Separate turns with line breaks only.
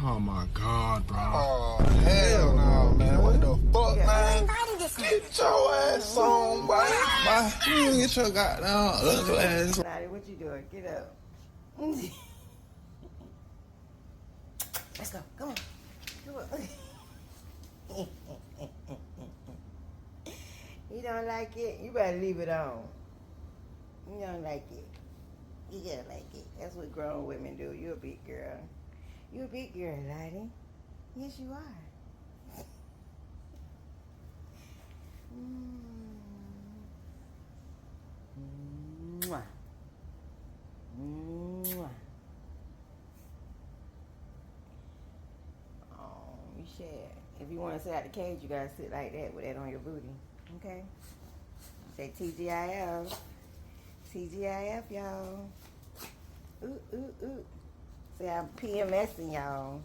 Oh my God, bro.
Oh, hell no, man. What the fuck, man?
Get your ass on, boy. Bye. You get your goddamn ugly ass.
Lottie, what you doing? Get up. Let's go. Come on. Come on. You don't like it? You better leave it on. You don't like it. You gotta like it. That's what grown women do. You're a big girl. You're a big girl, Lottie. Yes, you are. Mwah. Mwah. Oh, you should. If you want to sit out the cage, you gotta sit like that with that on your booty. Okay? Say TGIF. TGIF, y'all. Ooh, ooh, ooh. Say I'm PMSing y'all.